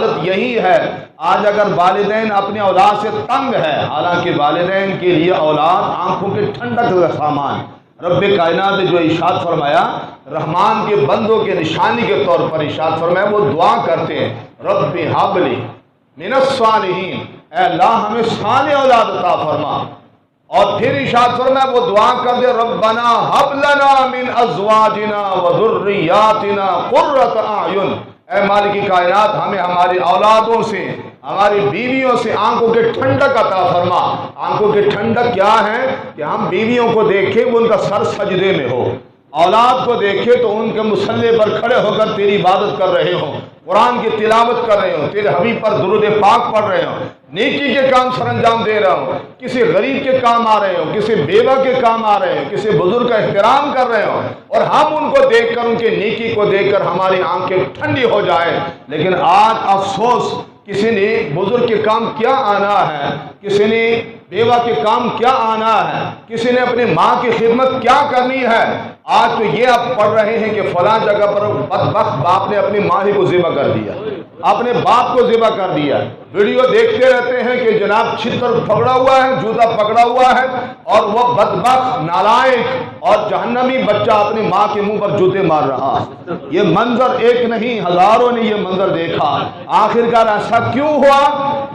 حالت یہی ہے۔ آج اگر والدین اپنے اولاد سے تنگ ہے، حالانکہ والدین کے لیے اولاد آنکھوں کے ٹھنڈک کا سامان، رب کائنات نے جو ارشاد فرمایا، رحمان کے بندوں کے نشانی کے طور پر ارشاد فرمایا، وہ دعا کرتے ہیں رب ہب لی من الصالحین، اے اللہ ہمیں صالح اولاد عطا فرما۔ اور پھر ارشاد فرمایا، وہ دعا کر دے ربنا ہب لنا من ازواجنا وذریاتنا قرۃ اعین، اے مالک کائنات ہمیں ہماری اولادوں سے، ہماری بیویوں سے آنکھوں کے ٹھنڈک عطا فرما۔ آنکھوں کے ٹھنڈک کیا ہے؟ کہ ہم بیویوں کو دیکھیں وہ ان کا سر سجدے میں ہو، اولاد کو دیکھیں تو ان کے مصلے پر کھڑے ہو کر تیری عبادت کر رہے ہوں، قرآن کی تلاوت کر رہے ہوں، تیرے حبیب پر درود پاک پڑھ رہے ہوں، نیکی کے کام سر انجام دے رہے ہوں، کسی غریب کے کام آ رہے ہوں، کسی بیوہ کے کام آ رہے ہوں، کسی بزرگ کا احترام کر رہے ہوں، اور ہم ان کو دیکھ کر، ان کے نیکی کو دیکھ کر ہماری آنکھیں ٹھنڈی ہو جائیں۔ لیکن آج افسوس، کسی نے بزرگ کے کام کیا آنا ہے، کسی نے بیوہ کے کام کیا آنا ہے، کسی نے اپنی ماں کی خدمت کیا کرنی ہے۔ آج تو یہ آپ پڑھ رہے ہیں کہ فلاں جگہ پر بدبخت باپ نے اپنی ماں ہی کو ذبح کر دیا، اپنے باپ کو ذبح کر دیا۔ ویڈیو دیکھتے رہتے ہیں کہ جناب چھتر پکڑا ہوا ہے، جوتا پکڑا ہوا ہے، اور وہ بدبخت نالائق اور جہنمی بچہ اپنی ماں کے منہ پر جوتے مار رہا۔ یہ منظر ایک نہیں، ہزاروں نے یہ منظر دیکھا۔ آخرکار ایسا کیوں ہوا؟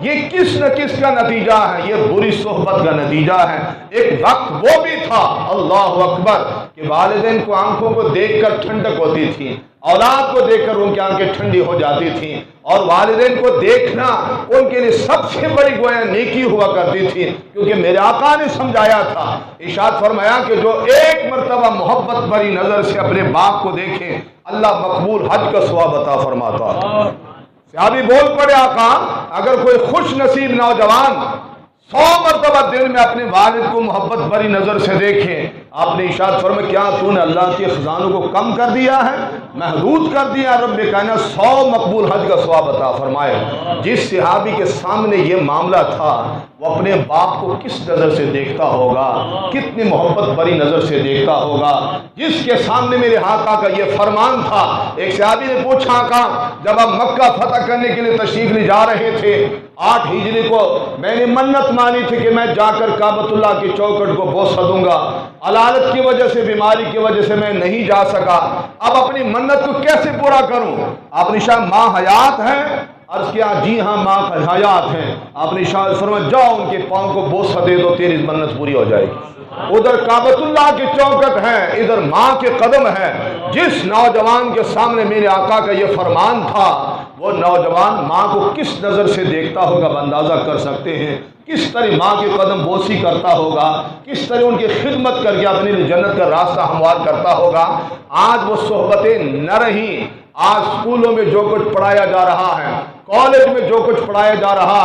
یہ کس نہ کس کا نتیجہ ہے، یہ بری صحبت کا نتیجہ ہے۔ ایک وقت وہ بھی تھا، اللہ اکبر، کہ والدین کو آنکھوں کو دیکھ کر ٹھنڈک ہوتی تھی، اولاد کو دیکھ کر ان کی آنکھیں ٹھنڈی ہو جاتی تھیں، اور والدین کو دیکھنا ان کے لیے سب سے بڑی گویا نیکی ہوا کرتی تھی، کیونکہ میرے آقا نے سمجھایا تھا، ارشاد فرمایا کہ جو ایک مرتبہ محبت بری نظر سے اپنے باپ کو دیکھیں، اللہ مقبول حج کا ثواب عطا فرماتا ہے۔ صحابی بول پڑے، آقا اگر کوئی خوش نصیب نوجوان 100 مرتبہ دل میں اپنے والد کو محبت بری نظر سے دیکھیں، آپ نے ارشاد فرمایا کیا تو نے اللہ کے خزانوں کو کم کر دیا ہے، محدود کر دیا؟ رب کائنات 100 مقبول حج کا ثواب عطا فرمائے۔ جس صحابی کے سامنے یہ معاملہ تھا، وہ اپنے باپ کو کس نظر سے دیکھتا ہوگا، کتنی محبت بری نظر سے دیکھتا ہوگا۔ جس کے سامنے میرے آقا کا یہ فرمان تھا، ایک صحابی نے پوچھا، آقا جب آپ مکہ فتح کرنے کے لیے تشریف لے جا رہے تھے 8 ہجری کو، میں نے منت مانی تھی کہ میں جا کر کعبۃ اللہ کی چوکھٹ کو بوسہ دوں گا، علالت کی وجہ سے، بیماری کی وجہ سے میں نہیں جا سکا، اب اپنی منت کو کیسے پورا کروں؟ آپ نے شاید ماں حیات ہیں؟ عرض کیا جی ہاں ماں حیات ہیں۔ آپ نے شاید فرمایا جاؤ ان کے پاؤں کو بوسہ دے دو، تیری منت پوری ہو جائے گی۔ ادھر کعبۃ اللہ کی چوکھٹ ہے، ادھر ماں کے قدم ہے۔ جس نوجوان کے سامنے میرے آقا کا یہ فرمان تھا، وہ نوجوان ماں کو کس نظر سے دیکھتا ہوگا اندازہ کر سکتے ہیں، کس طرح ماں کے قدم بوسی کرتا ہوگا، کس طرح ان کی خدمت کر کے اپنی جنت کا راستہ ہموار کرتا ہوگا۔ آج وہ صحبتیں نہ رہیں۔ آج اسکولوں میں جو کچھ پڑھایا جا رہا ہے، کالج میں جو کچھ پڑھایا جا رہا ہے،